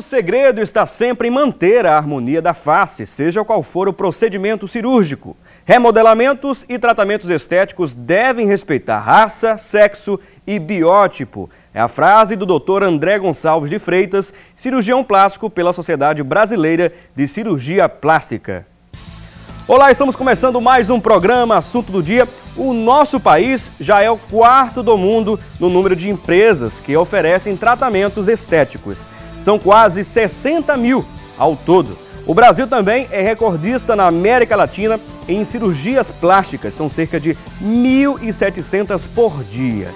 segredo está sempre em manter a harmonia da face, seja qual for o procedimento cirúrgico. Remodelamentos e tratamentos estéticos devem respeitar raça, sexo e biótipo. É a frase do Dr. André Gonçalves de Freitas, cirurgião plástico pela Sociedade Brasileira de Cirurgia Plástica. Olá, estamos começando mais um programa Assunto do Dia. O nosso país já é o quarto do mundo no número de empresas que oferecem tratamentos estéticos. São quase 60 mil ao todo. O Brasil também é recordista na América Latina em cirurgias plásticas. São cerca de 1.700 por dia.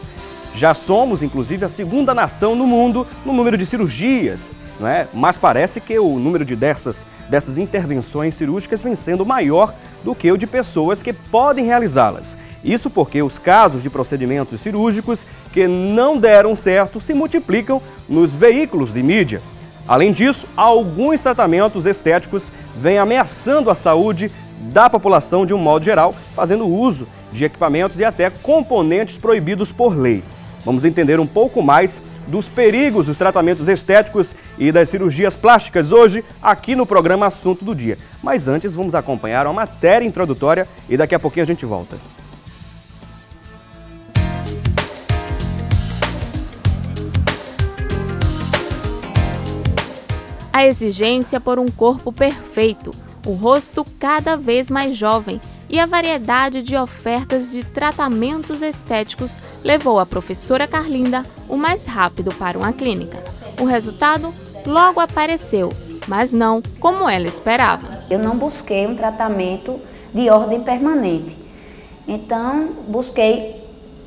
Já somos, inclusive, a segunda nação no mundo no número de cirurgias, não é? Mas parece que o número dessas intervenções cirúrgicas vem sendo maior do que o de pessoas que podem realizá-las. Isso porque os casos de procedimentos cirúrgicos que não deram certo se multiplicam nos veículos de mídia. Além disso, alguns tratamentos estéticos vêm ameaçando a saúde da população de um modo geral, fazendo uso de equipamentos e até componentes proibidos por lei. Vamos entender um pouco mais dos perigos dos tratamentos estéticos e das cirurgias plásticas hoje aqui no programa Assunto do Dia. Mas antes vamos acompanhar uma matéria introdutória e daqui a pouquinho a gente volta. A exigência por um corpo perfeito, o rosto cada vez mais jovem e a variedade de ofertas de tratamentos estéticos levou a professora Carlinda o mais rápido para uma clínica. O resultado logo apareceu, mas não como ela esperava. Eu não busquei um tratamento de ordem permanente, então busquei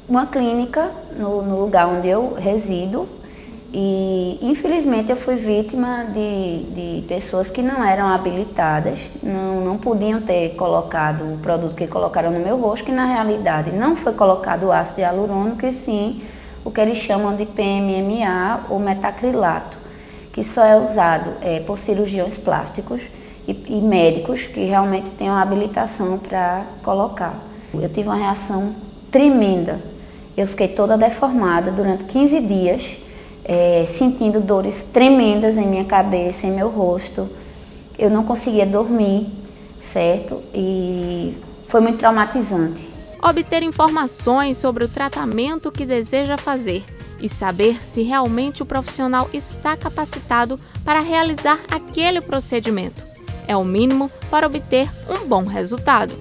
uma clínica no lugar onde eu resido. E infelizmente eu fui vítima de pessoas que não eram habilitadas, não podiam ter colocado o produto que colocaram no meu rosto, que na realidade não foi colocado ácido hialurônico, e sim o que eles chamam de PMMA ou metacrilato, que só é usado por cirurgiões plásticos e médicos que realmente têm uma habilitação para colocar. Eu tive uma reação tremenda, eu fiquei toda deformada durante 15 dias, sentindo dores tremendas em minha cabeça, em meu rosto. Eu não conseguia dormir, certo? E foi muito traumatizante. Obter informações sobre o tratamento que deseja fazer e saber se realmente o profissional está capacitado para realizar aquele procedimento é o mínimo para obter um bom resultado.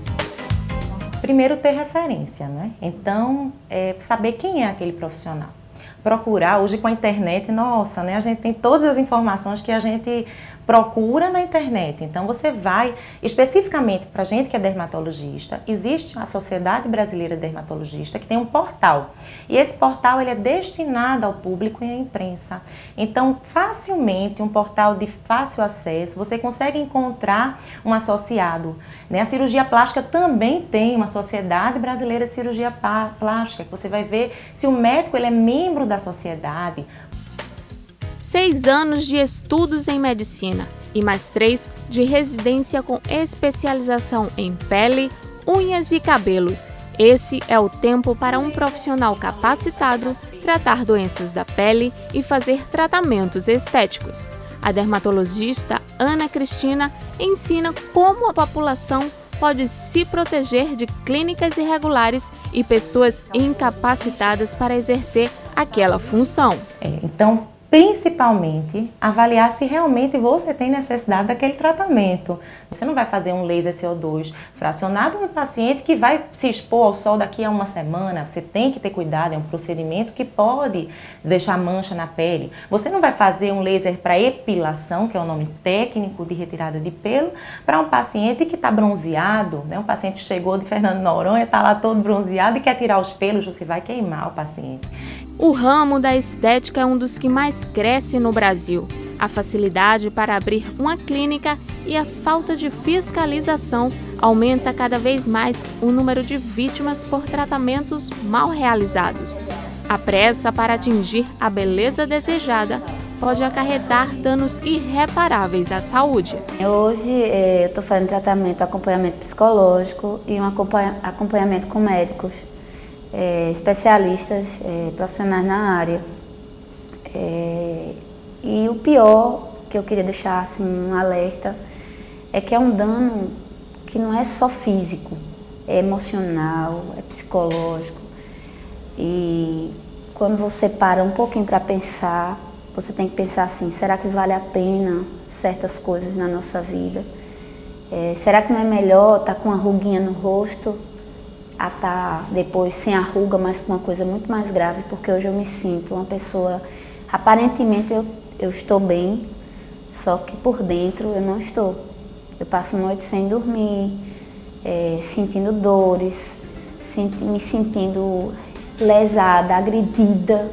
Primeiro, ter referência, né? Então, saber quem é aquele profissional. Procurar, hoje com a internet, nossa, né? A gente tem todas as informações que a gente procura na internet. Então você vai, especificamente para a gente que é dermatologista, existe a Sociedade Brasileira de Dermatologista que tem um portal. E esse portal ele é destinado ao público e à imprensa. Então, facilmente, um portal de fácil acesso, você consegue encontrar um associado, né? A cirurgia plástica também tem uma Sociedade Brasileira de Cirurgia Plástica, que você vai ver se o médico ele é membro da sociedade. 6 anos de estudos em medicina e mais 3 de residência com especialização em pele, unhas e cabelos. Esse é o tempo para um profissional capacitado tratar doenças da pele e fazer tratamentos estéticos. A dermatologista Ana Cristina ensina como a população pode se proteger de clínicas irregulares e pessoas incapacitadas para exercer aquela função. Então, principalmente, avaliar se realmente você tem necessidade daquele tratamento. Você não vai fazer um laser CO2 fracionado no paciente que vai se expor ao sol daqui a uma semana. Você tem que ter cuidado, é um procedimento que pode deixar mancha na pele. Você não vai fazer um laser para epilação, que é o nome técnico de retirada de pelo, para um paciente que está bronzeado, né? Um paciente chegou de Fernando Noronha, está lá todo bronzeado e quer tirar os pelos, você vai queimar o paciente. O ramo da estética é um dos que mais cresce no Brasil. A facilidade para abrir uma clínica e a falta de fiscalização aumenta cada vez mais o número de vítimas por tratamentos mal realizados. A pressa para atingir a beleza desejada pode acarretar danos irreparáveis à saúde. Hoje eu estou fazendo tratamento, acompanhamento psicológico e um acompanhamento com médicos. Especialistas, profissionais na área. E o pior que eu queria deixar assim, um alerta, é que é um dano que não é só físico, é emocional, é psicológico. E quando você para um pouquinho para pensar, você tem que pensar assim, será que vale a pena certas coisas na nossa vida? Será que não é melhor estar com uma ruguinha no rosto a estar depois sem a ruga, mas com uma coisa muito mais grave? Porque hoje eu me sinto uma pessoa, aparentemente eu estou bem, só que por dentro eu não estou. Eu passo noites sem dormir, sentindo dores, me sentindo lesada, agredida.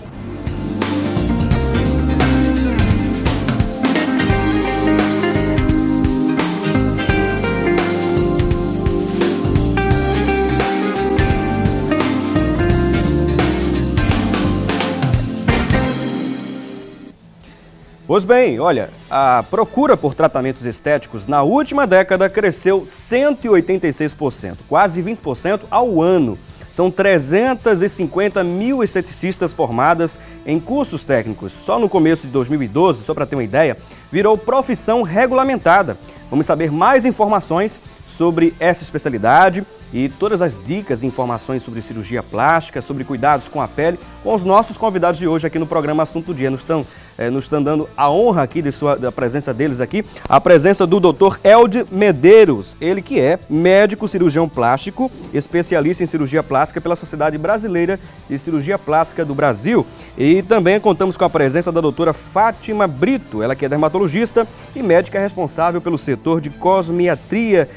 Pois bem, olha, a procura por tratamentos estéticos na última década cresceu 186%, quase 20% ao ano. São 350 mil esteticistas formadas em cursos técnicos. Só no começo de 2012, só para ter uma ideia, virou profissão regulamentada. Vamos saber mais informações sobre essa especialidade e todas as dicas e informações sobre cirurgia plástica, sobre cuidados com a pele, com os nossos convidados de hoje aqui no programa Assunto do Dia. Nos estão dando a honra aqui da presença deles aqui, a presença do Dr. Elde Medeiros, ele que é médico cirurgião plástico, especialista em cirurgia plástica pela Sociedade Brasileira de Cirurgia Plástica do Brasil. E também contamos com a presença da doutora Fátima Brito, ela que é dermatologista e médica responsável pelo setor de cosmiatria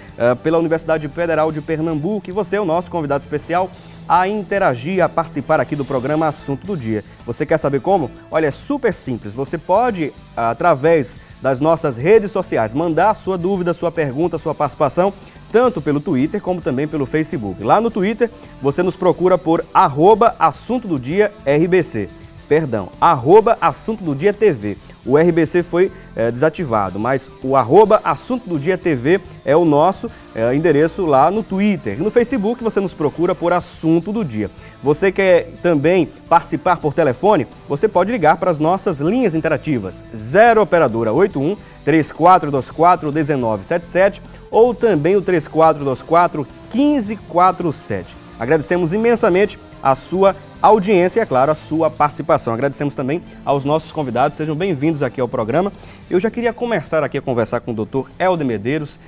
pela Universidade Federal de Pernambuco. E você é o nosso convidado especial a interagir, a participar aqui do programa Assunto do Dia. Você quer saber como? Olha, é super simples. Você pode, através das nossas redes sociais, mandar a sua dúvida, sua pergunta, sua participação, tanto pelo Twitter como também pelo Facebook. Lá no Twitter, você nos procura por @Assunto do Dia RBC. Perdão, @Assunto do Dia TV. O RBC foi desativado, mas o @Assunto do Dia TV é o nosso endereço lá no Twitter. E no Facebook você nos procura por Assunto do Dia. Você quer também participar por telefone? Você pode ligar para as nossas linhas interativas 0 operadora 81 3424 1977 ou também o 3424 1547. Agradecemos imensamente a sua audiência e, é claro, a sua participação. Agradecemos também aos nossos convidados, sejam bem-vindos aqui ao programa. Eu já queria começar aqui a conversar com o Dr. Elde Medeiros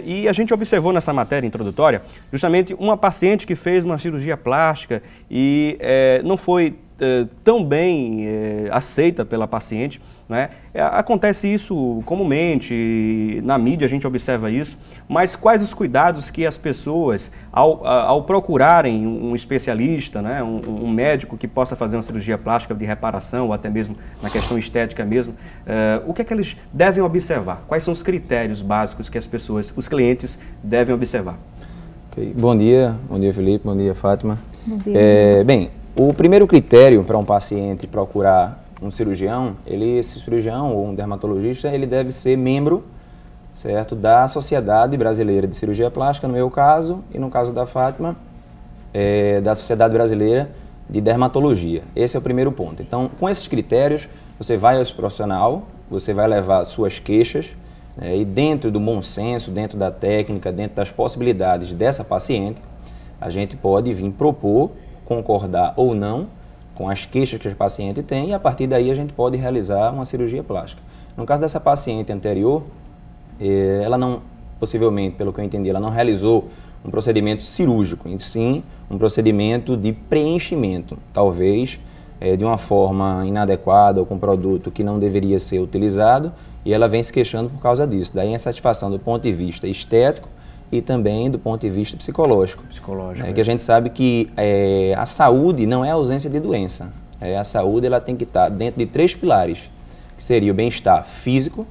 e a gente observou nessa matéria introdutória justamente uma paciente que fez uma cirurgia plástica e não foi tão bem aceita pela paciente, né? Acontece isso comumente, na mídia a gente observa isso, mas quais os cuidados que as pessoas, ao procurarem um especialista, né, um médico que possa fazer uma cirurgia plástica de reparação ou até mesmo na questão estética mesmo, o que é que eles devem observar? Quais são os critérios básicos que as pessoas, os clientes, devem observar? Okay. Bom dia Felipe, bom dia Fátima. Bom dia. Bem, o primeiro critério para um paciente procurar um cirurgião, esse cirurgião ou um dermatologista, ele deve ser membro, certo, da Sociedade Brasileira de Cirurgia Plástica, no meu caso, e no caso da Fátima, da Sociedade Brasileira de Dermatologia. Esse é o primeiro ponto. Então, com esses critérios, você vai ao profissional, você vai levar suas queixas, e dentro do bom senso, dentro da técnica, dentro das possibilidades dessa paciente, a gente pode vir propor, concordar ou não com as queixas que a paciente tem e a partir daí a gente pode realizar uma cirurgia plástica. No caso dessa paciente anterior, ela não, possivelmente, pelo que eu entendi, ela não realizou um procedimento cirúrgico, e sim um procedimento de preenchimento, talvez de uma forma inadequada ou com produto que não deveria ser utilizado e ela vem se queixando por causa disso. Daí a insatisfação do ponto de vista estético e também do ponto de vista psicológico. Que a gente sabe que a saúde não é a ausência de doença. A saúde ela tem que estar dentro de 3 pilares, que seria o bem-estar físico,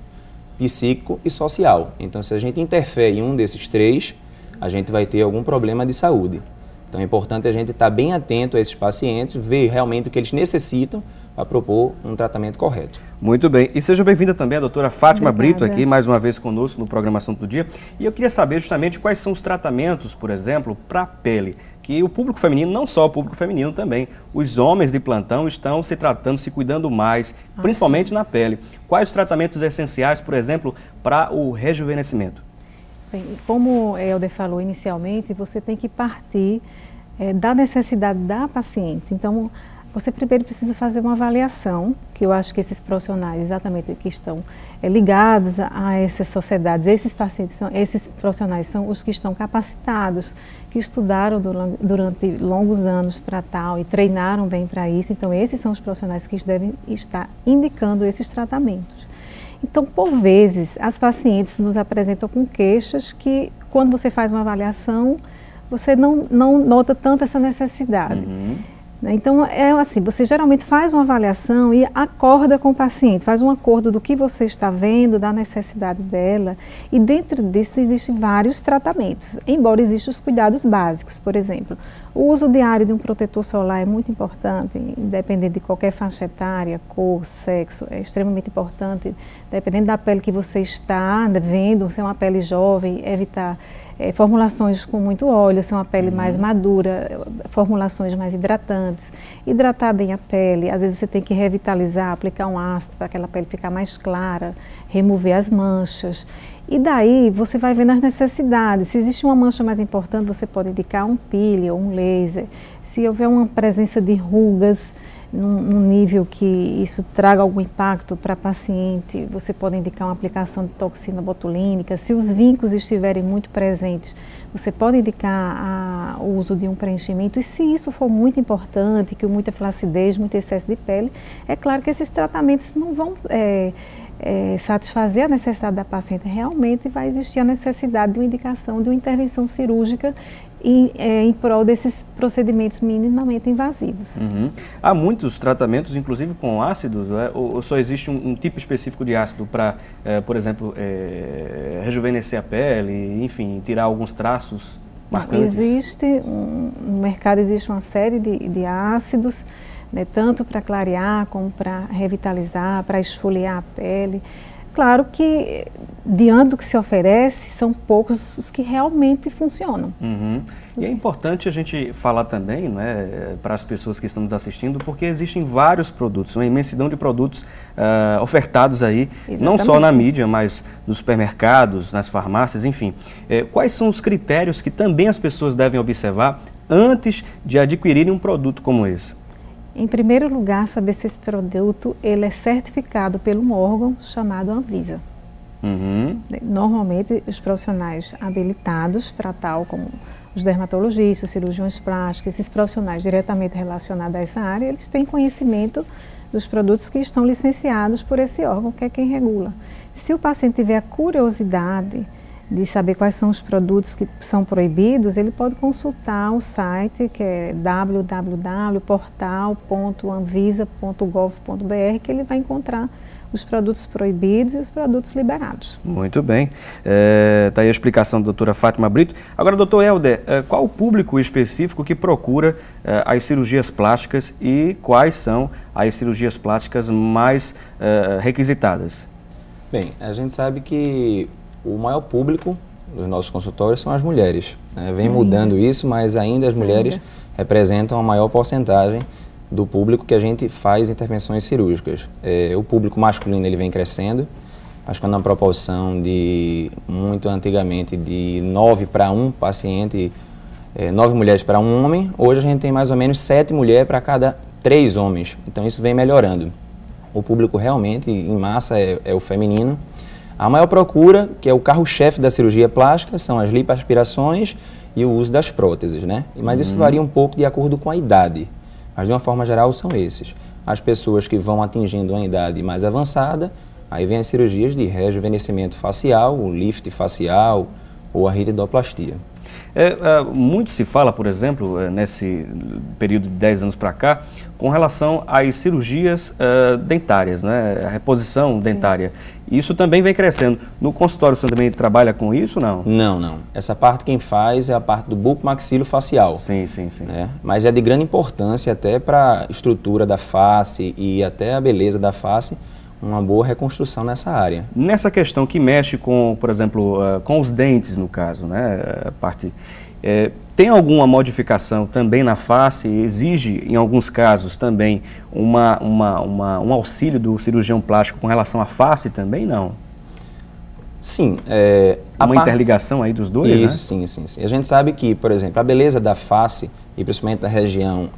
psíquico e social. Então, se a gente interfere em um desses 3, a gente vai ter algum problema de saúde. Então, é importante a gente estar bem atento a esses pacientes, ver realmente o que eles necessitam para propor um tratamento correto. Muito bem. E seja bem-vinda também a doutora Fátima Brito aqui, mais uma vez conosco no programa Assunto do Dia. E eu queria saber justamente quais são os tratamentos, por exemplo, para a pele, que o público feminino, não só o público feminino também, os homens de plantão estão se tratando, se cuidando mais, principalmente na pele. Quais os tratamentos essenciais, por exemplo, para o rejuvenescimento? Bem, como Helder falou inicialmente, você tem que partir da necessidade da paciente. Então, você primeiro precisa fazer uma avaliação, que eu acho que esses profissionais exatamente que estão ligados a essas sociedades, esses profissionais são os que estão capacitados, que estudaram durante longos anos para tal e treinaram bem para isso. Então, esses são os profissionais que devem estar indicando esses tratamentos. Então, por vezes, as pacientes nos apresentam com queixas que, quando você faz uma avaliação, você não nota tanto essa necessidade. Então, é assim, você geralmente faz uma avaliação e acorda com o paciente, faz um acordo do que você está vendo, da necessidade dela, e dentro disso existem vários tratamentos, embora existam os cuidados básicos. Por exemplo, o uso diário de um protetor solar é muito importante, independente de qualquer faixa etária, cor, sexo, é extremamente importante, dependendo da pele que você está vendo, se é uma pele jovem, evitar formulações com muito óleo, se é uma pele mais madura, formulações mais hidratantes, hidratar bem a pele. Às vezes você tem que revitalizar, aplicar um ácido para aquela pele ficar mais clara, remover as manchas. E daí você vai vendo as necessidades. Se existe uma mancha mais importante, você pode indicar um peeling ou um laser. Se houver uma presença de rugas num nível que isso traga algum impacto para a paciente, você pode indicar uma aplicação de toxina botulínica. Se os vincos estiverem muito presentes, você pode indicar o uso de um preenchimento. E se isso for muito importante, que muita flacidez, muito excesso de pele, é claro que esses tratamentos não vão satisfazer a necessidade da paciente. Realmente vai existir a necessidade de uma indicação de uma intervenção cirúrgica em prol desses procedimentos minimamente invasivos. Há muitos tratamentos, inclusive com ácidos, ou só existe um tipo específico de ácido para, por exemplo, rejuvenescer a pele, enfim, tirar alguns traços marcantes? No mercado existe uma série de ácidos, né, tanto para clarear como para revitalizar, para esfoliar a pele. Claro que, diante do que se oferece, são poucos os que realmente funcionam. E é importante a gente falar também, né, para as pessoas que estão nos assistindo, porque existem vários produtos, uma imensidão de produtos ofertados aí, não só na mídia, mas nos supermercados, nas farmácias, enfim. Quais são os critérios que também as pessoas devem observar antes de adquirirem um produto como esse? Em primeiro lugar, saber se esse produto ele é certificado por um órgão chamado Anvisa. Normalmente, os profissionais habilitados para tal, como os dermatologistas, cirurgiões plásticos, esses profissionais diretamente relacionados a essa área, eles têm conhecimento dos produtos que estão licenciados por esse órgão, que é quem regula. Se o paciente tiver a curiosidade de saber quais são os produtos que são proibidos, ele pode consultar o site, que é www.portal.anvisa.gov.br, que ele vai encontrar os produtos proibidos e os produtos liberados. Muito bem. Está aí a explicação da doutora Fátima Brito. Agora, doutor Helder, qual o público específico que procura as cirurgias plásticas e quais são as cirurgias plásticas mais requisitadas? Bem, a gente sabe que o maior público dos nossos consultórios são as mulheres, né? Vem mudando isso, mas ainda as mulheres representam a maior porcentagem do público que a gente faz intervenções cirúrgicas. O público masculino ele vem crescendo, acho que é uma proporção de, muito antigamente, de 9 para 1 paciente, 9 mulheres para 1 homem. Hoje a gente tem mais ou menos 7 mulheres para cada 3 homens, então isso vem melhorando. O público realmente, em massa, é o feminino. A maior procura, que é o carro-chefe da cirurgia plástica, são as lipoaspirações e o uso das próteses, né? Mas isso varia um pouco de acordo com a idade. Mas de uma forma geral são esses. As pessoas que vão atingindo uma idade mais avançada, aí vem as cirurgias de rejuvenescimento facial, o lift facial ou a ritidoplastia. Muito se fala, por exemplo, nesse período de 10 anos para cá, com relação às cirurgias dentárias, né? A reposição dentária. Isso também vem crescendo. No consultório, você também trabalha com isso, não? Não. Essa parte quem faz é a parte do bucomaxilofacial. Sim. Né? Mas é de grande importância até para a estrutura da face e até a beleza da face, uma boa reconstrução nessa área. Nessa questão que mexe com, por exemplo, com os dentes, no caso, né, tem alguma modificação também na face? Exige, em alguns casos, também um auxílio do cirurgião plástico com relação à face também, não? Sim. Uma interligação aí dos dois, isso, né? Sim. A gente sabe que, por exemplo, a beleza da face, e principalmente da região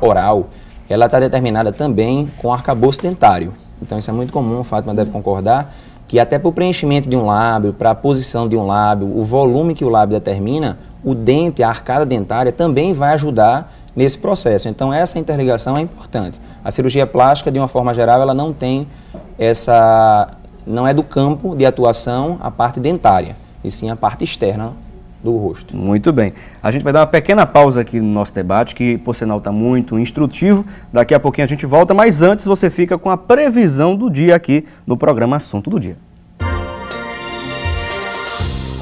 oral, ela está determinada também com arcabouço dentário. Então isso é muito comum, o Fátima deve concordar, que até para o preenchimento de um lábio, para a posição de um lábio, o volume que o lábio determina, o dente, a arcada dentária também vai ajudar nesse processo. Então essa interligação é importante. A cirurgia plástica, de uma forma geral, ela não tem não é do campo de atuação a parte dentária, e sim a parte externa do rosto. Muito bem. A gente vai dar uma pequena pausa aqui no nosso debate, que por sinal está muito instrutivo. Daqui a pouquinho a gente volta, mas antes você fica com a previsão do dia aqui no programa Assunto do Dia.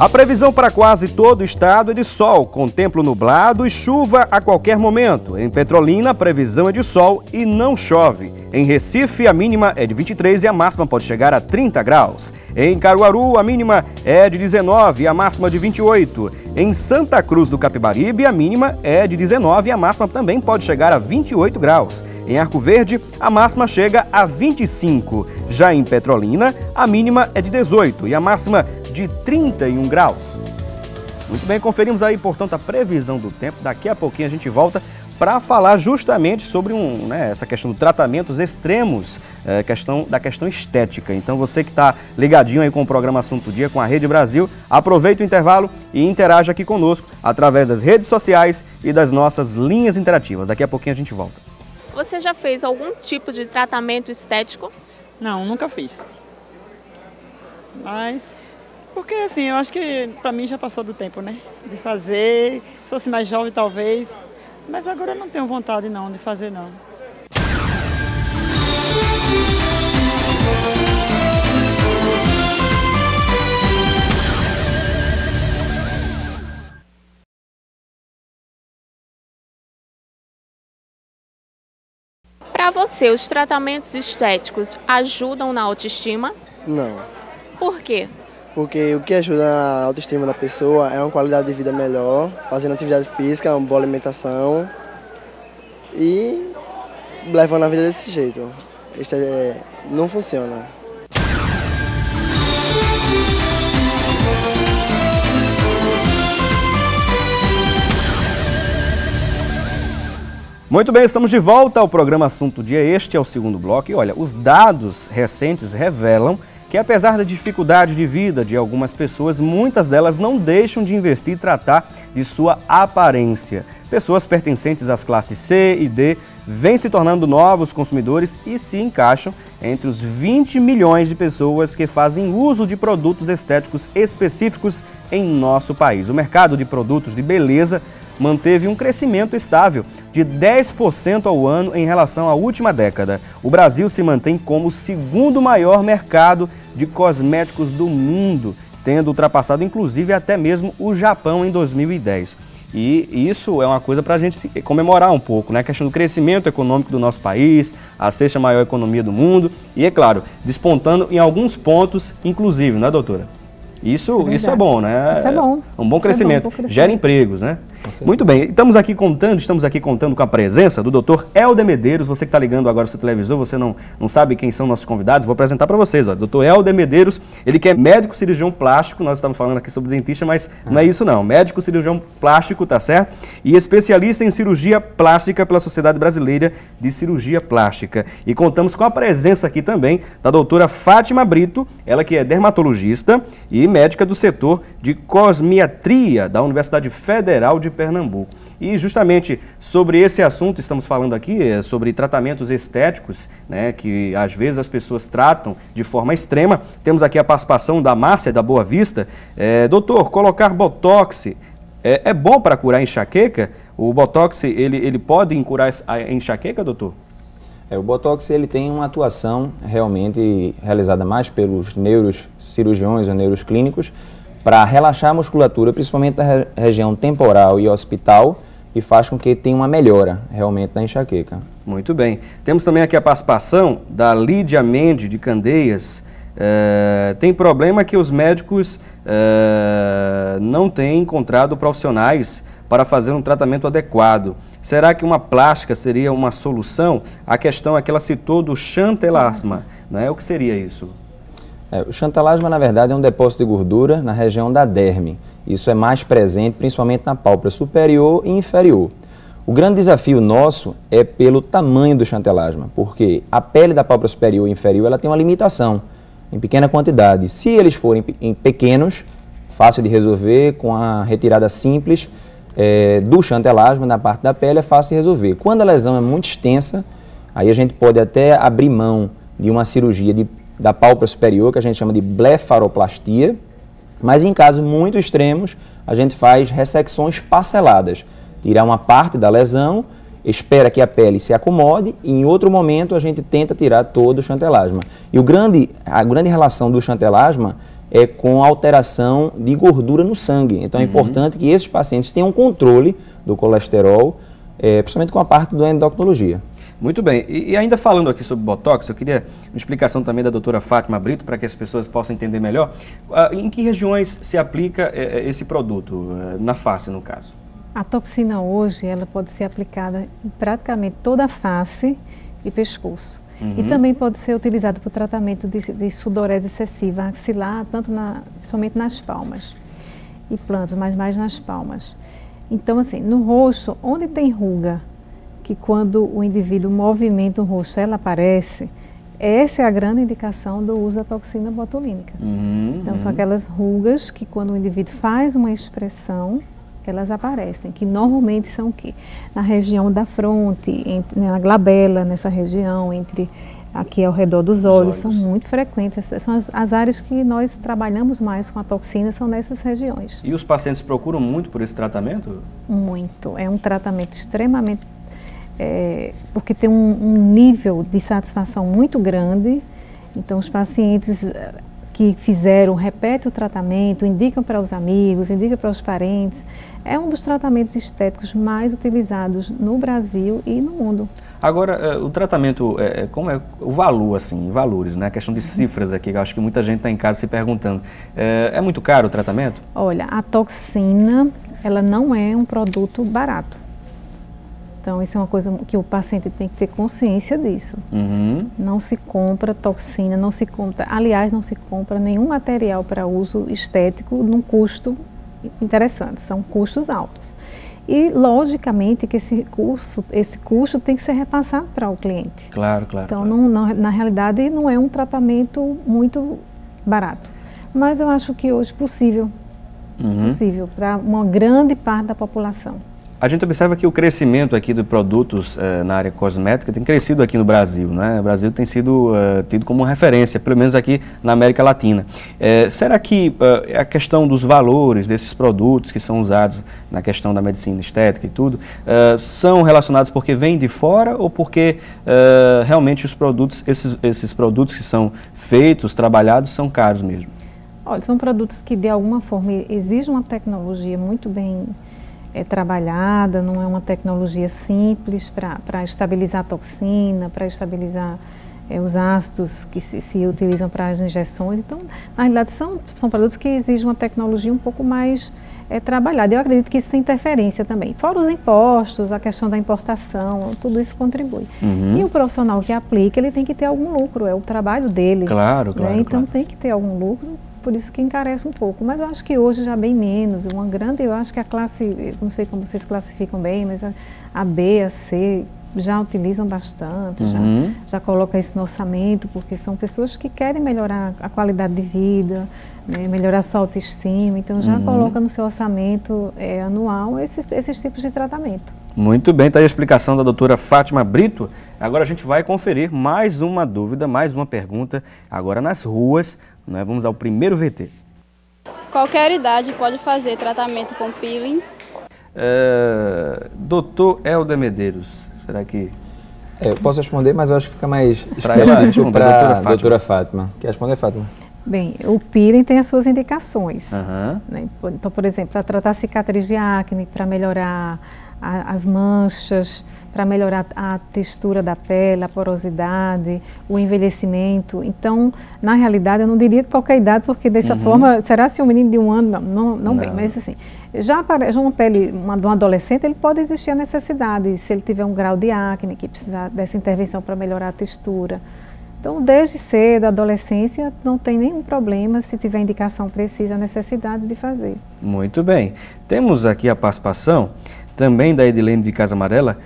A previsão para quase todo o estado é de sol, com tempo nublado e chuva a qualquer momento. Em Petrolina, a previsão é de sol e não chove. Em Recife, a mínima é de 23 e a máxima pode chegar a 30 graus. Em Caruaru, a mínima é de 19 e a máxima de 28. Em Santa Cruz do Capibaribe, a mínima é de 19 e a máxima também pode chegar a 28 graus. Em Arco Verde, a máxima chega a 25. Já em Petrolina, a mínima é de 18 e a máxima de 31 graus. Muito bem, conferimos aí, portanto, a previsão do tempo. Daqui a pouquinho a gente volta para falar justamente sobre essa questão de tratamentos extremos, da questão estética. Então você que está ligadinho aí com o programa Assunto do Dia, com a Rede Brasil, aproveita o intervalo e interaja aqui conosco através das redes sociais e das nossas linhas interativas. Daqui a pouquinho a gente volta. Você já fez algum tipo de tratamento estético? Não, nunca fiz. Mas, porque assim, eu acho que para mim já passou do tempo, né? De fazer, se fosse mais jovem talvez, mas agora eu não tenho vontade não de fazer não. Para você, os tratamentos estéticos ajudam na autoestima? Não. Por quê? Porque o que ajuda na autoestima da pessoa é uma qualidade de vida melhor, fazendo atividade física, uma boa alimentação e levando a vida desse jeito. Isso não funciona. Muito bem, estamos de volta ao programa Assunto do Dia. Este é o segundo bloco e olha, os dados recentes revelam que apesar da dificuldade de vida de algumas pessoas, muitas delas não deixam de investir e tratar de sua aparência. Pessoas pertencentes às classes C e D vêm se tornando novos consumidores e se encaixam entre os 20 milhões de pessoas que fazem uso de produtos estéticos específicos em nosso país. O mercado de produtos de beleza manteve um crescimento estável de 10% ao ano em relação à última década. O Brasil se mantém como o segundo maior mercado de cosméticos do mundo, tendo ultrapassado inclusive até mesmo o Japão em 2010. E isso é uma coisa para a gente comemorar um pouco, né? A questão do crescimento econômico do nosso país, a sexta maior economia do mundo e, é claro, despontando em alguns pontos, inclusive, né, doutora? Isso é bom, né? Isso é bom. Um bom crescimento. Gera empregos, né? Muito bem, estamos aqui contando com a presença do Dr. Helder Medeiros. Você que está ligando agora no seu televisor, você não sabe quem são nossos convidados, vou apresentar para vocês. Ó. Dr. Helder Medeiros, ele que é médico cirurgião plástico, nós estamos falando aqui sobre dentista, mas não é isso não. Médico cirurgião plástico, tá certo? E especialista em cirurgia plástica pela Sociedade Brasileira de Cirurgia Plástica. E contamos com a presença aqui também da doutora Fátima Brito, ela que é dermatologista e médica do setor de cosmiatria da Universidade Federal de Pernambuco. E justamente sobre esse assunto estamos falando aqui, sobre tratamentos estéticos, né, que às vezes as pessoas tratam de forma extrema. Temos aqui a participação da Márcia da Boa Vista. Doutor, colocar botox é bom para curar enxaqueca? O botox, ele pode curar a enxaqueca, doutor? O botox ele tem uma atuação realmente realizada mais pelos neurocirurgiões ou neuroclínicos para relaxar a musculatura, principalmente da região temporal e occipital, e faz com que tenha uma melhora realmente da enxaqueca. Muito bem. Temos também aqui a participação da Lídia Mendes, de Candeias. Tem problema que os médicos não têm encontrado profissionais para fazer um tratamento adequado. Será que uma plástica seria uma solução? A questão é que ela citou do chantelasma, não é? O que seria isso? O chantelasma, na verdade, é um depósito de gordura na região da derme. Isso é mais presente, principalmente na pálpebra superior e inferior. O grande desafio nosso é pelo tamanho do chantelasma, porque a pele da pálpebra superior e inferior ela tem uma limitação em pequena quantidade. Se eles forem em pequenos, fácil de resolver, com a retirada simples do chantelasma na parte da pele é fácil de resolver. Quando a lesão é muito extensa, aí a gente pode até abrir mão de uma cirurgia da pálpebra superior, que a gente chama de blefaroplastia, mas em casos muito extremos, a gente faz ressecções parceladas. Tirar uma parte da lesão, espera que a pele se acomode e em outro momento a gente tenta tirar todo o chantelasma. E a grande relação do chantelasma é com a alteração de gordura no sangue. Então é importante que esses pacientes tenham controle do colesterol, principalmente com a parte da endocrinologia. Muito bem. E ainda falando aqui sobre Botox, eu queria uma explicação também da doutora Fátima Brito, para que as pessoas possam entender melhor. Em que regiões se aplica esse produto, na face, no caso? A toxina hoje, ela pode ser aplicada em praticamente toda a face e pescoço. E também pode ser utilizada para o tratamento de sudorese excessiva axilar, somente nas palmas e plantas, mas mais nas palmas. Então, assim, no rosto, onde tem ruga, que quando o indivíduo movimenta o rosto, ela aparece, essa é a grande indicação do uso da toxina botulínica. Então, são aquelas rugas que quando o indivíduo faz uma expressão, elas aparecem, que normalmente são o quê? Na região da fronte, na glabela, nessa região, aqui ao redor dos olhos, são muito frequentes. São as áreas que nós trabalhamos mais com a toxina, são nessas regiões. E os pacientes procuram muito por esse tratamento? Muito. É um tratamento extremamente... porque tem um nível de satisfação muito grande. Então, os pacientes que fizeram, repetem o tratamento, indicam para os amigos, indicam para os parentes. É um dos tratamentos estéticos mais utilizados no Brasil e no mundo. Agora, o tratamento, como é o valor, assim, valores, né? A questão de cifras aqui, que eu acho que muita gente está em casa se perguntando. É muito caro o tratamento? Olha, a toxina, ela não é um produto barato. Então, isso é uma coisa que o paciente tem que ter consciência disso. Não se compra toxina, não se compra nenhum material para uso estético num custo interessante, são custos altos. E, logicamente, que esse custo tem que ser repassado para o cliente. Claro, claro. Então, claro. Na realidade, não é um tratamento muito barato. Mas eu acho que hoje possível para uma grande parte da população. A gente observa que o crescimento aqui de produtos na área cosmética tem crescido aqui no Brasil, né? O Brasil tem sido tido como referência, pelo menos aqui na América Latina. Será que a questão dos valores desses produtos que são usados na questão da medicina estética e tudo, são relacionados porque vêm de fora ou porque realmente os produtos, esses produtos que são feitos, trabalhados, são caros mesmo? Olha, são produtos que de alguma forma exigem uma tecnologia muito bem trabalhada, não é uma tecnologia simples para estabilizar a toxina, para estabilizar os ácidos que se utilizam para as injeções. Então, na realidade, são produtos que exigem uma tecnologia um pouco mais trabalhada. Eu acredito que isso tem interferência também. Fora os impostos, a questão da importação, tudo isso contribui. E o profissional que aplica, ele tem que ter algum lucro, é o trabalho dele. Claro, claro. Então, tem que ter algum lucro. Por isso que encarece um pouco, mas eu acho que hoje já bem menos, eu acho que a classe, não sei como vocês classificam bem, mas a B, a C já utilizam bastante, já colocam isso no orçamento, porque são pessoas que querem melhorar a qualidade de vida, né, melhorar a sua autoestima, então já coloca no seu orçamento anual esses tipos de tratamento. Muito bem, está aí a explicação da doutora Fátima Brito. Agora a gente vai conferir mais uma dúvida, mais uma pergunta, agora nas ruas. Vamos ao primeiro VT. Qualquer idade pode fazer tratamento com peeling? Doutor Helder Medeiros, será que... eu posso responder, mas eu acho que fica mais específico para a doutora Fátima. Quer responder, Fátima? Bem, o peeling tem as suas indicações. Né? Então, por exemplo, para tratar cicatriz de acne, para melhorar as manchas, para melhorar a textura da pele, a porosidade, o envelhecimento. Então, na realidade, eu não diria qualquer idade, porque dessa forma, será se um menino de 1 ano? Não bem, mas assim, já uma pele de um adolescente, ele pode existir a necessidade, se ele tiver um grau de acne, que precisar dessa intervenção para melhorar a textura. Então, desde cedo, a adolescência, não tem nenhum problema, se tiver indicação precisa, a necessidade de fazer. Muito bem. Temos aqui a participação também da Edilene de Casa Amarela.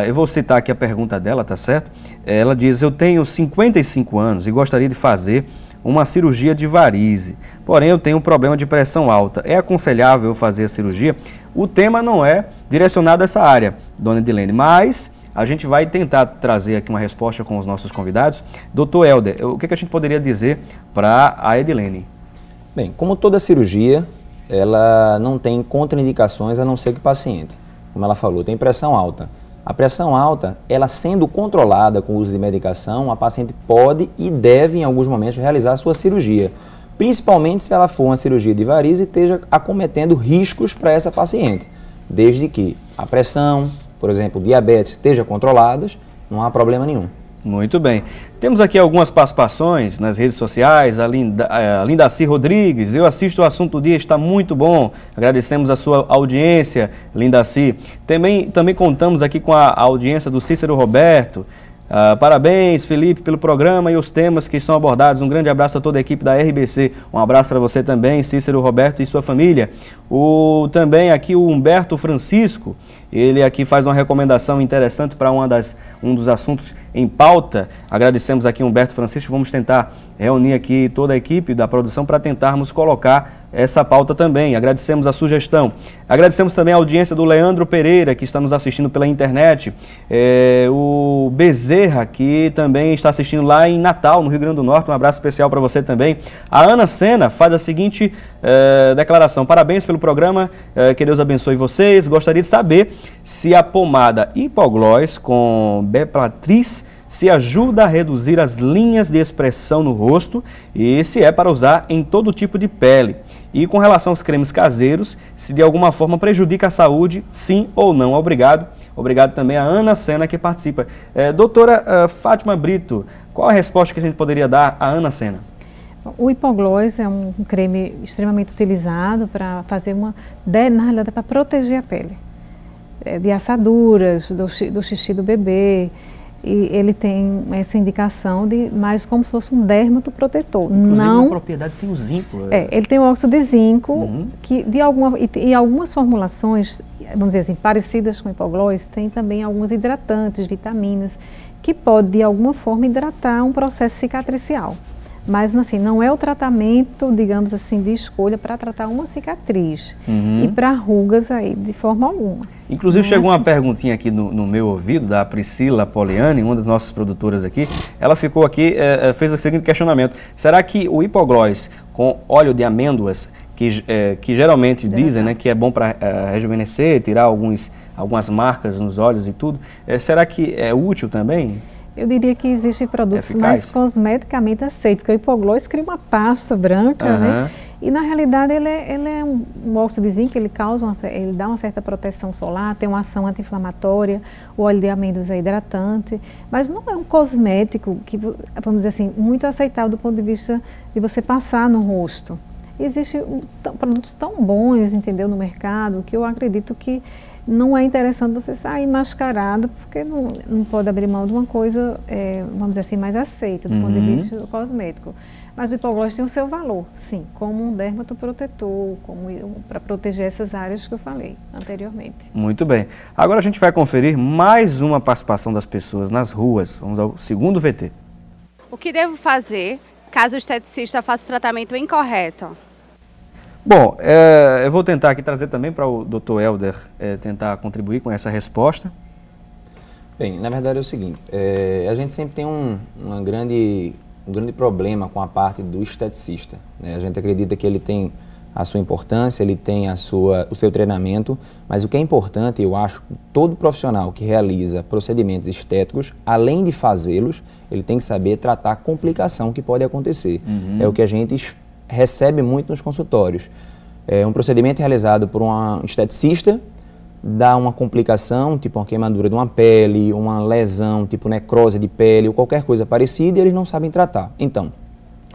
Eu vou citar aqui a pergunta dela, tá certo? Ela diz: eu tenho 55 anos e gostaria de fazer uma cirurgia de varize, porém eu tenho um problema de pressão alta. É aconselhável eu fazer a cirurgia? O tema não é direcionado a essa área, dona Edilene, mas a gente vai tentar trazer aqui uma resposta com os nossos convidados. Doutor Helder, o que a gente poderia dizer para a Edilene? Bem, como toda cirurgia, ela não tem contraindicações a não ser que o paciente, como ela falou, tem pressão alta. A pressão alta, ela sendo controlada com o uso de medicação, a paciente pode e deve, em alguns momentos, realizar a sua cirurgia. Principalmente se ela for uma cirurgia de varize e esteja acometendo riscos para essa paciente. Desde que a pressão, por exemplo, diabetes, esteja controladas, não há problema nenhum. Muito bem. Temos aqui algumas participações nas redes sociais. A Lindaci Rodrigues: eu assisto o Assunto do Dia, está muito bom. Agradecemos a sua audiência, Lindaci. Também contamos aqui com a audiência do Cícero Roberto. Parabéns, Felipe, pelo programa e os temas que são abordados. Um grande abraço a toda a equipe da RBC. Um abraço para você também, Cícero Roberto, e sua família. Também aqui o Humberto Francisco, ele aqui faz uma recomendação interessante para um dos assuntos em pauta. Agradecemos aqui Humberto Francisco. Vamos tentar reunir aqui toda a equipe da produção para tentarmos colocar essa pauta também. Agradecemos a sugestão. Agradecemos também a audiência do Leandro Pereira, que está nos assistindo pela internet. O Bezerra, que também está assistindo lá em Natal, no Rio Grande do Norte. Um abraço especial para você também. A Ana Sena faz a seguinte declaração: parabéns pelo programa, que Deus abençoe vocês. Gostaria de saber se a pomada Hipoglós com Bellatrix se ajuda a reduzir as linhas de expressão no rosto e se é para usar em todo tipo de pele. E com relação aos cremes caseiros, se de alguma forma prejudica a saúde, sim ou não. Obrigado. Obrigado também a Ana Sena, que participa. Doutora Fátima Brito, qual a resposta que a gente poderia dar a Ana Sena? O Hipoglós é um creme extremamente utilizado para fazer na realidade, para proteger a pele de assaduras, do xixi do bebê. E ele tem essa indicação de mais como se fosse um dermatoprotetor. Inclusive, na propriedade tem o zinco. Ele tem o óxido de zinco, que em algumas formulações, vamos dizer assim, parecidas com o Hipoglós, tem também alguns hidratantes, vitaminas, que pode de alguma forma hidratar um processo cicatricial. Mas assim, não é o tratamento, digamos assim, de escolha para tratar uma cicatriz e para rugas aí de forma alguma. Inclusive chegou uma perguntinha aqui no meu ouvido, da Priscila Poliani, uma das nossas produtoras aqui. Ela ficou aqui, fez o seguinte questionamento: será que o Hipoglós com óleo de amêndoas, que geralmente dizem, né, que é bom para rejuvenescer, tirar algumas marcas nos olhos e tudo, será que é útil também? Eu diria que existem produtos mais cosmeticamente aceitos, porque o Hipoglós cria uma pasta branca, né? E na realidade ele é um óxido de zinco, ele dá uma certa proteção solar, tem uma ação anti-inflamatória, o óleo de amêndoas é hidratante, mas não é um cosmético que, vamos dizer assim, muito aceitável do ponto de vista de você passar no rosto. Existem produtos tão bons, entendeu, no mercado, que eu acredito que não é interessante você sair mascarado, porque não pode abrir mão de uma coisa, vamos dizer assim, mais aceita do ponto de vista cosmético. Mas o Hipoglós tem o seu valor, sim, como um dermatoprotetor, para proteger essas áreas que eu falei anteriormente. Muito bem. Agora a gente vai conferir mais uma participação das pessoas nas ruas. Vamos ao segundo VT. O que devo fazer caso o esteticista faça o tratamento incorreto? Bom, eu vou tentar aqui trazer também para o Dr. Helder tentar contribuir com essa resposta. Bem, na verdade é o seguinte, a gente sempre tem um grande problema com a parte do esteticista, né? A gente acredita que ele tem a sua importância, ele tem o seu treinamento, mas o que é importante, eu acho, todo profissional que realiza procedimentos estéticos, além de fazê-los, ele tem que saber tratar a complicação que pode acontecer. É o que a gente recebe muito nos consultórios. Um procedimento realizado por um esteticista dá uma complicação, tipo uma queimadura de uma pele, uma lesão, tipo necrose de pele ou qualquer coisa parecida, e eles não sabem tratar. Então,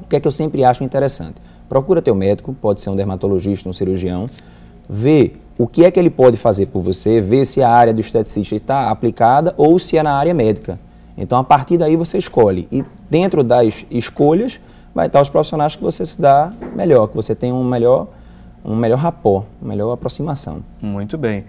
o que é que eu sempre acho interessante? Procura teu médico, pode ser um dermatologista, um cirurgião, vê o que é que ele pode fazer por você, vê se a área do esteticista está aplicada ou se é na área médica. Então, a partir daí você escolhe. E dentro das escolhas, vai estar os profissionais que você se dá melhor, que você tem um melhor rapport, uma melhor aproximação. Muito bem.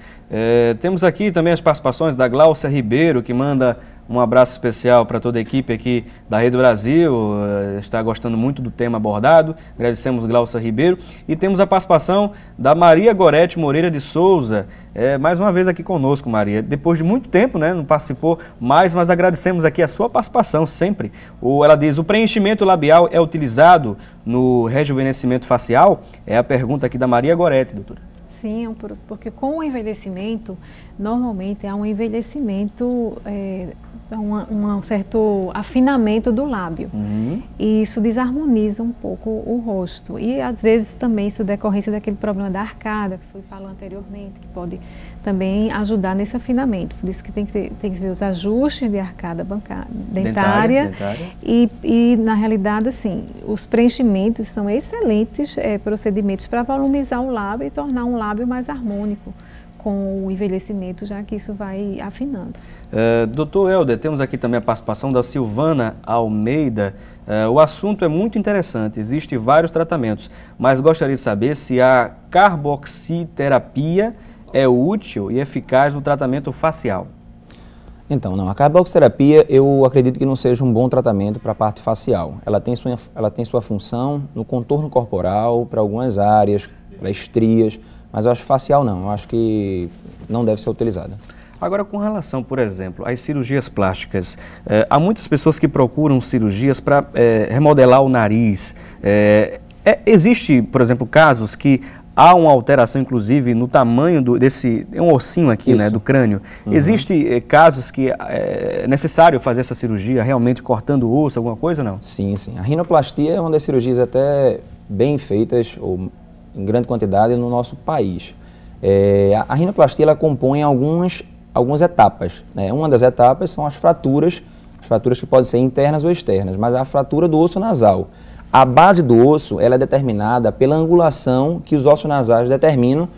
Temos aqui também as participações da Glaucia Ribeiro, que manda um abraço especial para toda a equipe aqui da Rede Brasil, está gostando muito do tema abordado, agradecemos Glaucia Ribeiro. E temos a participação da Maria Gorete Moreira de Souza, mais uma vez aqui conosco, Maria. Depois de muito tempo, né, não participou mais, mas agradecemos aqui a sua participação sempre. Ela diz, o preenchimento labial é utilizado no rejuvenescimento facial? É a pergunta aqui da Maria Gorete, doutora. Sim, porque com o envelhecimento, normalmente há um envelhecimento, um certo afinamento do lábio. E isso desarmoniza um pouco o rosto. E às vezes também isso é decorrência daquele problema da arcada, que foi falado anteriormente, que pode também ajudar nesse afinamento. Por isso que tem que ver os ajustes de arcada dentária. E na realidade, assim, os preenchimentos são excelentes procedimentos para volumizar o lábio e tornar um lábio mais harmônico com o envelhecimento, já que isso vai afinando. Doutor Helder, temos aqui também a participação da Silvana Almeida. O assunto é muito interessante, existem vários tratamentos, mas gostaria de saber se a carboxiterapia é útil e eficaz no tratamento facial. Então, não, a carboxiterapia eu acredito que não seja um bom tratamento para a parte facial. Ela tem sua função no contorno corporal, para algumas áreas, para estrias, mas eu acho facial não, eu acho que não deve ser utilizada. Agora, com relação, por exemplo, às cirurgias plásticas, há muitas pessoas que procuram cirurgias para remodelar o nariz. Existe, por exemplo, casos que há uma alteração, inclusive, no tamanho desse... É um ossinho aqui, né, do crânio. Existem casos que é necessário fazer essa cirurgia, realmente cortando o osso, alguma coisa, não? Sim, sim. A rinoplastia é uma das cirurgias até bem feitas, ou em grande quantidade, no nosso país. A rinoplastia, ela compõe algumas etapas, né? Uma das etapas são as fraturas que podem ser internas ou externas, mas a fratura do osso nasal. A base do osso ela é determinada pela angulação que os ossos nasais determinam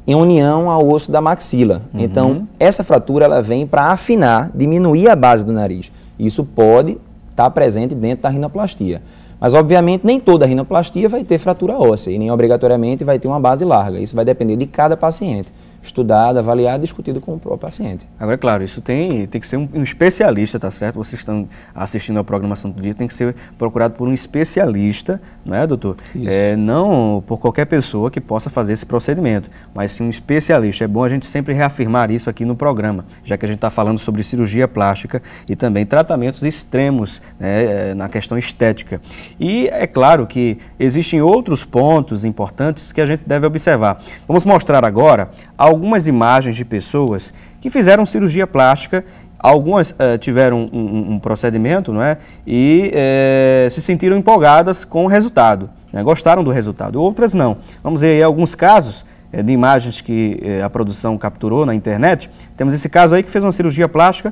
em união ao osso da maxila. Então, essa fratura ela vem para afinar, diminuir a base do nariz. Isso pode estar presente dentro da rinoplastia. Mas, obviamente, nem toda rinoplastia vai ter fratura óssea e nem obrigatoriamente vai ter uma base larga. Isso vai depender de cada paciente. Estudado, avaliado e discutido com o próprio paciente. Agora, claro, isso tem que ser um especialista, tá certo? Vocês estão assistindo a programação do dia, tem que ser procurado por um especialista, não é, doutor? Não por qualquer pessoa que possa fazer esse procedimento, mas sim um especialista. É bom a gente sempre reafirmar isso aqui no programa, já que a gente está falando sobre cirurgia plástica e também tratamentos extremos, né, na questão estética. E é claro que existem outros pontos importantes que a gente deve observar. Vamos mostrar agora algumas imagens de pessoas que fizeram cirurgia plástica, algumas tiveram um procedimento, não é? E se sentiram empolgadas com o resultado, né? Gostaram do resultado, outras não. Vamos ver aí alguns casos de imagens que a produção capturou na internet. Temos esse caso aí que fez uma cirurgia plástica,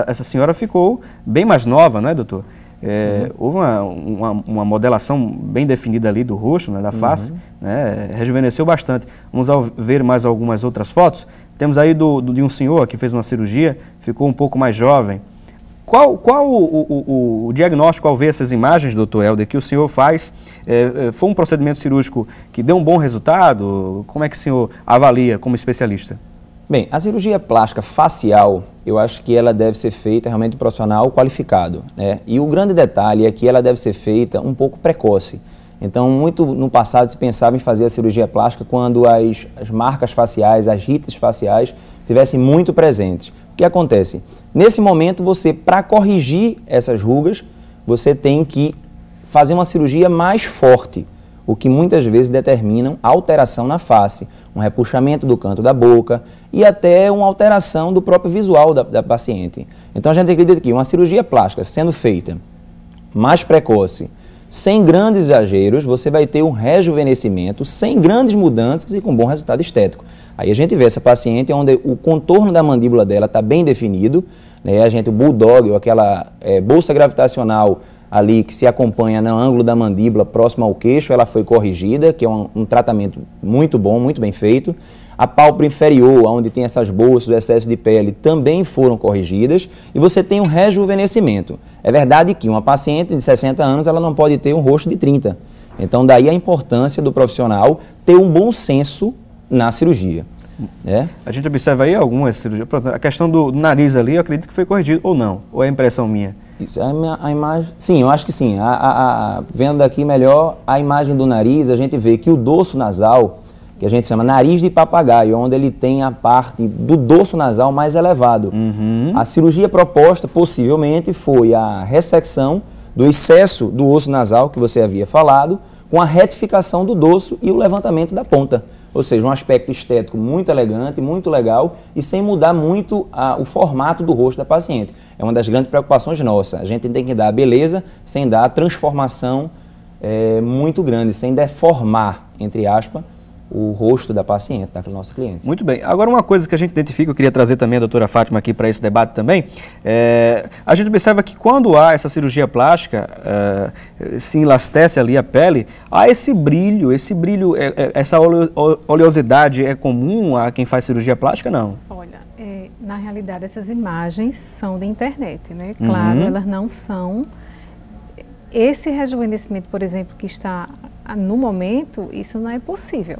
essa senhora ficou bem mais nova, não é, doutor? Houve uma modelação bem definida ali do rosto, né, da face, né, rejuvenesceu bastante. Vamos ver mais algumas outras fotos. Temos aí de um senhor que fez uma cirurgia, ficou um pouco mais jovem. Qual o diagnóstico ao ver essas imagens, doutor Helder, que o senhor faz? Foi um procedimento cirúrgico que deu um bom resultado? Como é que o senhor avalia como especialista? Bem, a cirurgia plástica facial, eu acho que ela deve ser feita realmente por um profissional qualificado, né? E o grande detalhe é que ela deve ser feita um pouco precoce. Então, muito no passado se pensava em fazer a cirurgia plástica quando as marcas faciais, as rites faciais, estivessem muito presentes. O que acontece? Nesse momento, você, para corrigir essas rugas, você tem que fazer uma cirurgia mais forte, o que muitas vezes determinam alteração na face, um repuxamento do canto da boca e até uma alteração do próprio visual da paciente. Então a gente acredita que uma cirurgia plástica sendo feita mais precoce, sem grandes exageros, você vai ter um rejuvenescimento, sem grandes mudanças e com bom resultado estético. Aí a gente vê essa paciente onde o contorno da mandíbula dela está bem definido, né? O bulldog, ou aquela bolsa gravitacional ali que se acompanha no ângulo da mandíbula próximo ao queixo, ela foi corrigida, que é um tratamento muito bom, muito bem feito. A pálpebra inferior, onde tem essas bolsas, o excesso de pele, também foram corrigidas. E você tem um rejuvenescimento. É verdade que uma paciente de 60 anos, ela não pode ter um rosto de 30. Então, daí a importância do profissional ter um bom senso na cirurgia. Né? A gente observa aí algumas cirurgias. A questão do nariz ali, eu acredito que foi corrigido ou não, ou é impressão minha? Isso, a imagem, sim, eu acho que sim. Vendo daqui melhor a imagem do nariz, a gente vê que o dorso nasal, que a gente chama nariz de papagaio, onde ele tem a parte do dorso nasal mais elevado. A cirurgia proposta, possivelmente, foi a ressecção do excesso do osso nasal, que você havia falado, com a retificação do dorso e o levantamento da ponta. Ou seja, um aspecto estético muito elegante, muito legal e sem mudar muito o formato do rosto da paciente. É uma das grandes preocupações nossas. A gente tem que dar a beleza sem dar a transformação muito grande, sem deformar, entre aspas, o rosto da paciente, da nossa cliente. Muito bem. Agora, uma coisa que a gente identifica, eu queria trazer também a doutora Fátima aqui para esse debate também, a gente observa que quando há essa cirurgia plástica, se elastece ali a pele, há esse brilho, essa oleosidade é comum a quem faz cirurgia plástica, não? Olha, na realidade, essas imagens são da internet, né? Claro, elas não são... Esse rejuvenescimento, por exemplo, que está no momento, isso não é possível.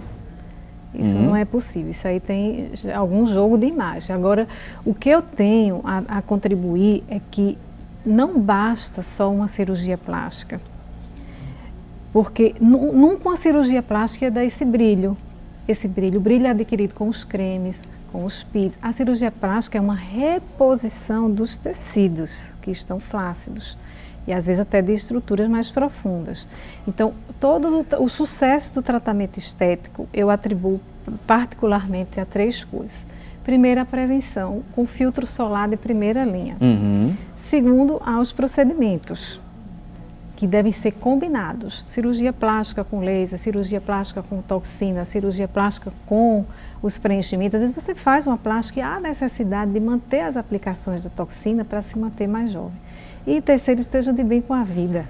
Isso não é possível, isso aí tem algum jogo de imagem. Agora, o que eu tenho a contribuir é que não basta só uma cirurgia plástica, porque nunca uma cirurgia plástica dá esse brilho. O brilho é adquirido com os cremes, com os PIDs. A cirurgia plástica é uma reposição dos tecidos que estão flácidos e às vezes até de estruturas mais profundas. Então, todo o sucesso do tratamento estético eu atribuo particularmente a 3 coisas. Primeiro, a prevenção com filtro solar de primeira linha. Segundo, aos procedimentos que devem ser combinados. Cirurgia plástica com laser, cirurgia plástica com toxina, cirurgia plástica com os preenchimentos. Às vezes você faz uma plástica e há necessidade de manter as aplicações da toxina para se manter mais jovem. E terceiro, esteja de bem com a vida.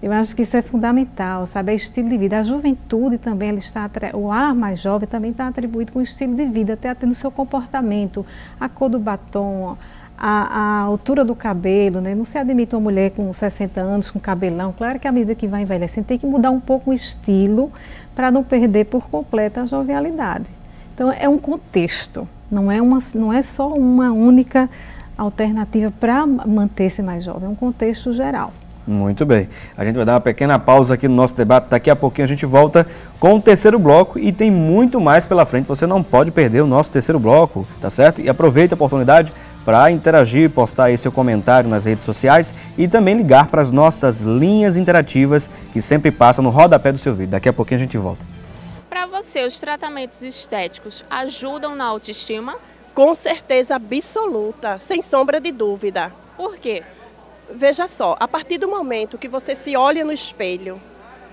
Eu acho que isso é fundamental, sabe? É estilo de vida. A juventude também, o ar mais jovem também está atribuído com o estilo de vida, até no seu comportamento, a cor do batom, a altura do cabelo, né? Não se admite uma mulher com 60 anos, com cabelão. Claro que à medida que vai envelhecendo, tem que mudar um pouco o estilo para não perder por completo a jovialidade. Então, é um contexto, não é só uma única alternativa para manter-se mais jovem, é um contexto geral. Muito bem. A gente vai dar uma pequena pausa aqui no nosso debate. Daqui a pouquinho a gente volta com o terceiro bloco e tem muito mais pela frente. Você não pode perder o nosso terceiro bloco, tá certo? E aproveita a oportunidade para interagir, postar aí seu comentário nas redes sociais e também ligar para as nossas linhas interativas que sempre passam no rodapé do seu vídeo. Daqui a pouquinho a gente volta. Para você, os tratamentos estéticos ajudam na autoestima? Com certeza absoluta, sem sombra de dúvida. Por quê? Veja só, a partir do momento que você se olha no espelho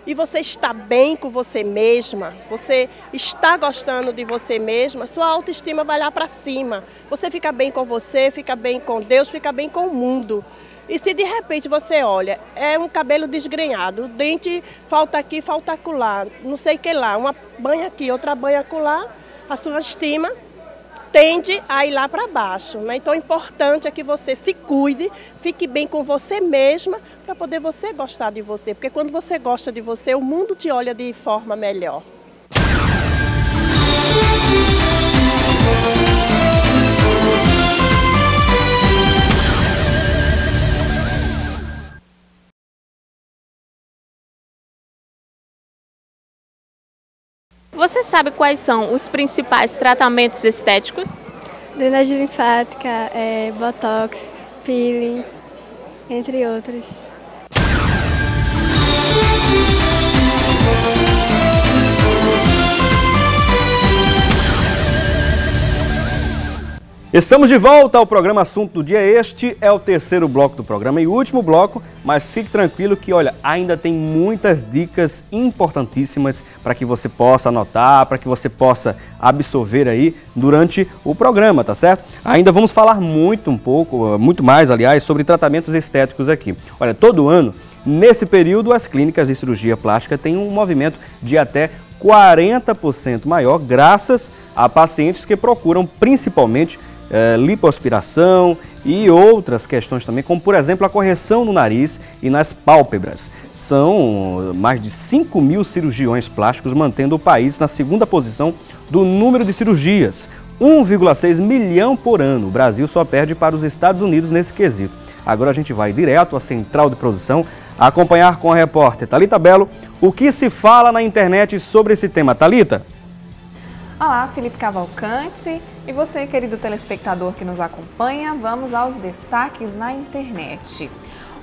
e você está bem com você mesma, você está gostando de você mesma, sua autoestima vai lá para cima. Você fica bem com você, fica bem com Deus, fica bem com o mundo. E se de repente você olha, é um cabelo desgrenhado, o dente falta aqui, falta acolá, não sei o que lá, uma banha aqui, outra banha acolá, a sua estima tende a ir lá para baixo, né? Então, o importante é que você se cuide, fique bem com você mesma, para poder você gostar de você. Porque quando você gosta de você, o mundo te olha de forma melhor. Você sabe quais são os principais tratamentos estéticos? Drenagem linfática, botox, peeling, entre outros. Estamos de volta ao programa Assunto do Dia. Este é o terceiro bloco do programa e o último bloco, mas fique tranquilo que, olha, ainda tem muitas dicas importantíssimas para que você possa anotar, para que você possa absorver aí durante o programa, tá certo? Ainda vamos falar muito mais, aliás, sobre tratamentos estéticos aqui. Olha, todo ano, nesse período, as clínicas de cirurgia plástica têm um movimento de até 40% maior, graças a pacientes que procuram principalmente lipoaspiração e outras questões também, como por exemplo a correção no nariz e nas pálpebras. São mais de 5 mil cirurgiões plásticos, mantendo o país na segunda posição do número de cirurgias, 1,6 milhão por ano. O Brasil só perde para os Estados Unidos nesse quesito. Agora a gente vai direto à central de produção acompanhar com a repórter Thalita Bello o que se fala na internet sobre esse tema. Thalita? Olá, Felipe Cavalcante e você, querido telespectador que nos acompanha, vamos aos destaques na internet.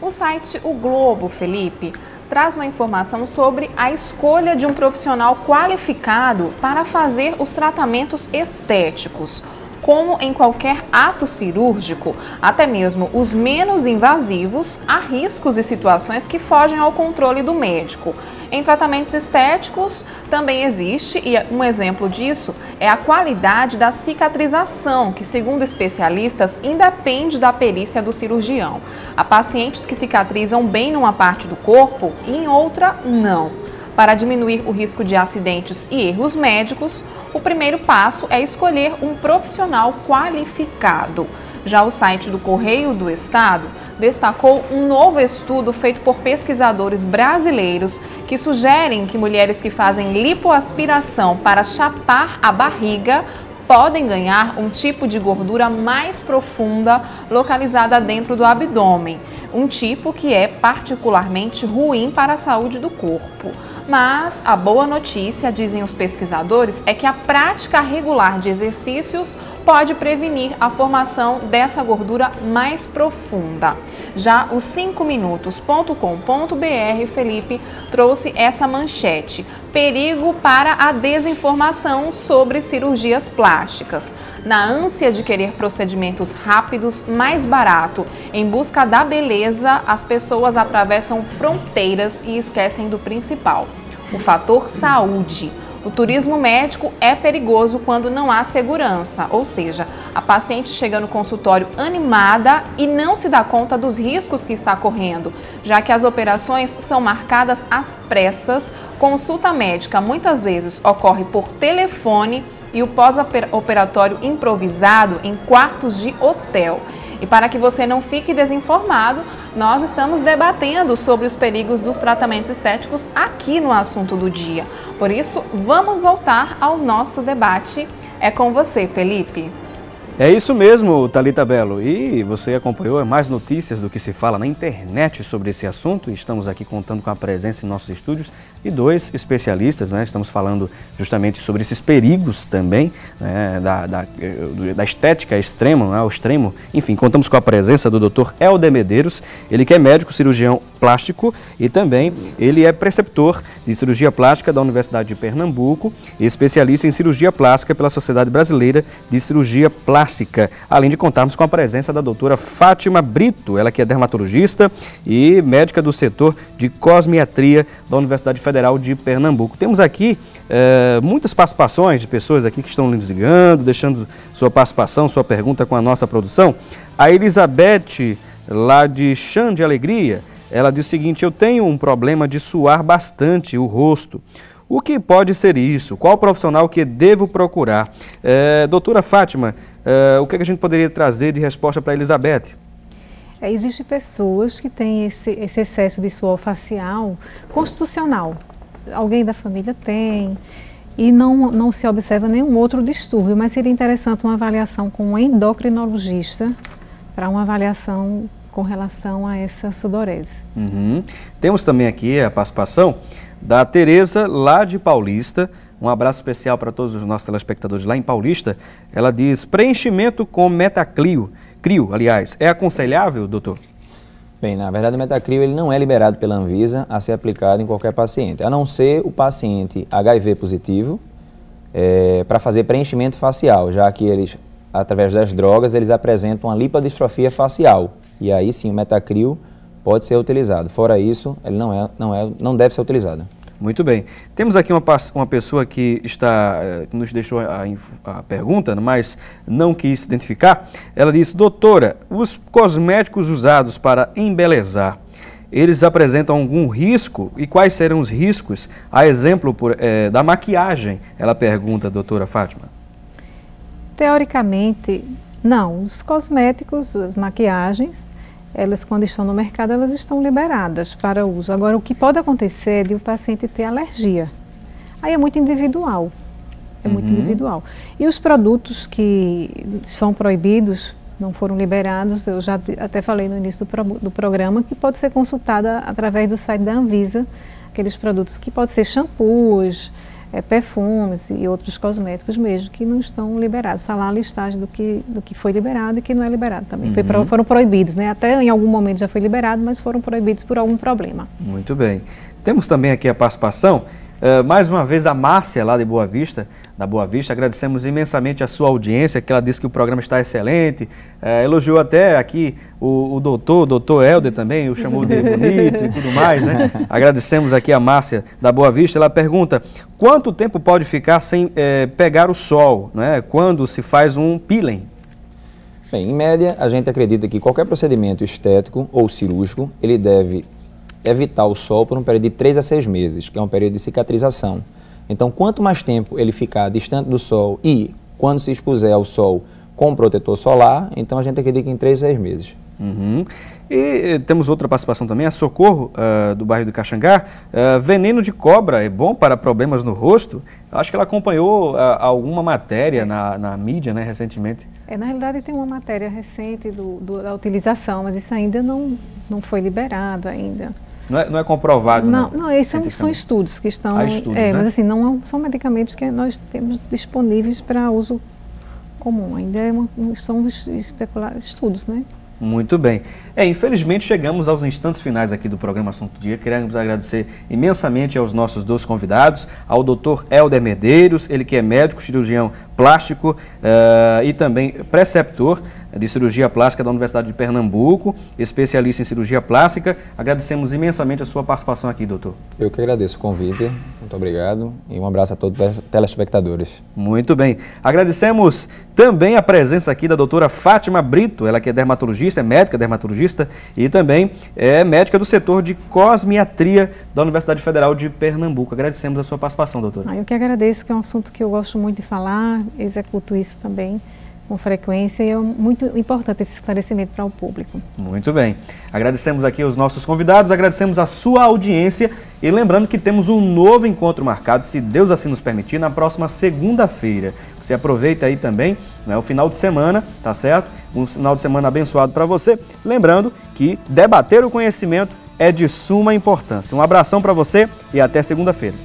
O site O Globo, Felipe, traz uma informação sobre a escolha de um profissional qualificado para fazer os tratamentos estéticos. Como em qualquer ato cirúrgico, até mesmo os menos invasivos, há riscos e situações que fogem ao controle do médico. Em tratamentos estéticos também existe, e um exemplo disso é a qualidade da cicatrização, que segundo especialistas independe da perícia do cirurgião. Há pacientes que cicatrizam bem numa parte do corpo e em outra não. Para diminuir o risco de acidentes e erros médicos, o primeiro passo é escolher um profissional qualificado. Já o site do Correio do Estado destacou um novo estudo feito por pesquisadores brasileiros que sugerem que mulheres que fazem lipoaspiração para chapar a barriga podem ganhar um tipo de gordura mais profunda localizada dentro do abdômen, um tipo que é particularmente ruim para a saúde do corpo. Mas a boa notícia, dizem os pesquisadores, é que a prática regular de exercícios pode prevenir a formação dessa gordura mais profunda. Já o 5minutos.com.br, Felipe, trouxe essa manchete: perigo para a desinformação sobre cirurgias plásticas. Na ânsia de querer procedimentos rápidos, mais barato, em busca da beleza, as pessoas atravessam fronteiras e esquecem do principal: o fator saúde. O turismo médico é perigoso quando não há segurança, ou seja, a paciente chega no consultório animada e não se dá conta dos riscos que está correndo, já que as operações são marcadas às pressas, consulta médica muitas vezes ocorre por telefone e o pós-operatório improvisado em quartos de hotel. E para que você não fique desinformado, nós estamos debatendo sobre os perigos dos tratamentos estéticos aqui no Assunto do Dia. Por isso, vamos voltar ao nosso debate. É com você, Felipe. É isso mesmo, Thalita Bello. E você acompanhou mais notícias do que se fala na internet sobre esse assunto. Estamos aqui contando com a presença em nossos estúdios de dois especialistas, né? Estamos falando justamente sobre esses perigos também, né? da estética extrema, né? Ao extremo. Enfim, contamos com a presença do Dr. Helder Medeiros, ele que é médico cirurgião plástico e também ele é preceptor de cirurgia plástica da Universidade de Pernambuco e especialista em cirurgia plástica pela Sociedade Brasileira de Cirurgia Plástica, além de contarmos com a presença da doutora Fátima Brito, ela que é dermatologista e médica do setor de cosmiatria da Universidade Federal de Pernambuco. Temos aqui muitas participações de pessoas aqui que estão nos ligando, deixando sua participação, sua pergunta com a nossa produção. A Elizabeth, lá de Chã de Alegria, ela diz o seguinte: eu tenho um problema de suar bastante o rosto. O que pode ser isso? Qual profissional que devo procurar? Doutora Fátima, o que a gente poderia trazer de resposta para a Elizabeth? Existem pessoas que têm esse excesso de suor facial constitucional. Alguém da família tem e não se observa nenhum outro distúrbio, mas seria interessante uma avaliação com um endocrinologista para uma avaliação com relação a essa sudorese. Temos também aqui a participação da Tereza, lá de Paulista. Um abraço especial para todos os nossos telespectadores lá em Paulista. Ela diz: preenchimento com metacrio, aliás, é aconselhável, doutor? Bem, na verdade o metacrio ele não é liberado pela Anvisa a ser aplicado em qualquer paciente, a não ser o paciente HIV positivo, para fazer preenchimento facial, já que eles através das drogas, eles apresentam uma lipodistrofia facial. E aí sim o metacril pode ser utilizado. Fora isso, ele não deve ser utilizado. Muito bem. Temos aqui uma pessoa que nos deixou a pergunta, mas não quis se identificar. Ela disse: doutora, os cosméticos usados para embelezar, eles apresentam algum risco? E quais serão os riscos? A exemplo da maquiagem, ela pergunta, doutora Fátima. Teoricamente, não. Os cosméticos, as maquiagens, elas, quando estão no mercado, elas estão liberadas para uso. Agora, o que pode acontecer é de o paciente ter alergia. Aí é muito individual. É muito individual. E os produtos que são proibidos, não foram liberados, eu já até falei no início do programa, que pode ser consultada através do site da Anvisa, aqueles produtos que podem ser shampoos, perfumes e outros cosméticos mesmo, que não estão liberados. Está lá a listagem do que foi liberado e que não é liberado também. Foram proibidos, né? Até em algum momento já foi liberado, mas foram proibidos por algum problema. Muito bem. Temos também aqui a participação, mais uma vez, da Márcia, lá de Boa Vista, da Boa Vista. Agradecemos imensamente a sua audiência, que ela disse que o programa está excelente. Elogiou até aqui o doutor Helder também, o chamou de bonito e tudo mais, né? Agradecemos aqui a Márcia, da Boa Vista. Ela pergunta: quanto tempo pode ficar sem pegar o sol, né, quando se faz um peeling? Bem, em média, a gente acredita que qualquer procedimento estético ou cirúrgico, ele deve evitar o sol por um período de 3 a 6 meses, que é um período de cicatrização. Então, quanto mais tempo ele ficar distante do sol e quando se expuser ao sol com protetor solar, então a gente acredita que em 3 a 6 meses. E temos outra participação também, a Socorro, do bairro do Caxangá. Veneno de cobra é bom para problemas no rosto? Eu acho que ela acompanhou alguma matéria na mídia, né, recentemente. Na realidade tem uma matéria recente da utilização, mas isso ainda não foi liberado ainda. Não é comprovado, não? Não, esses são estudos que estão... Há estudos, né? Mas assim, não são medicamentos que nós temos disponíveis para uso comum. Ainda são estudos, né? Muito bem. Infelizmente chegamos aos instantes finais aqui do programa Assunto do Dia. Queremos agradecer imensamente aos nossos 2 convidados, ao Dr. Helder Medeiros, ele que é médico, cirurgião plástico e também preceptor de cirurgia plástica da Universidade de Pernambuco, especialista em cirurgia plástica. Agradecemos imensamente a sua participação aqui, doutor. Eu que agradeço o convite, muito obrigado e um abraço a todos os telespectadores. Muito bem. Agradecemos também a presença aqui da doutora Fátima Brito, ela que é dermatologista, é médica dermatologista e também é médica do setor de cosmiatria da Universidade Federal de Pernambuco. Agradecemos a sua participação, doutora. Eu que agradeço, que é um assunto que eu gosto muito de falar, executo isso também com frequência e é muito importante esse esclarecimento para o público. Muito bem. Agradecemos aqui aos nossos convidados, agradecemos a sua audiência e lembrando que temos um novo encontro marcado, se Deus assim nos permitir, na próxima segunda-feira. Você aproveita aí também, né, o final de semana, tá certo? Um final de semana abençoado para você. Lembrando que debater o conhecimento é de suma importância. Um abração para você e até segunda-feira.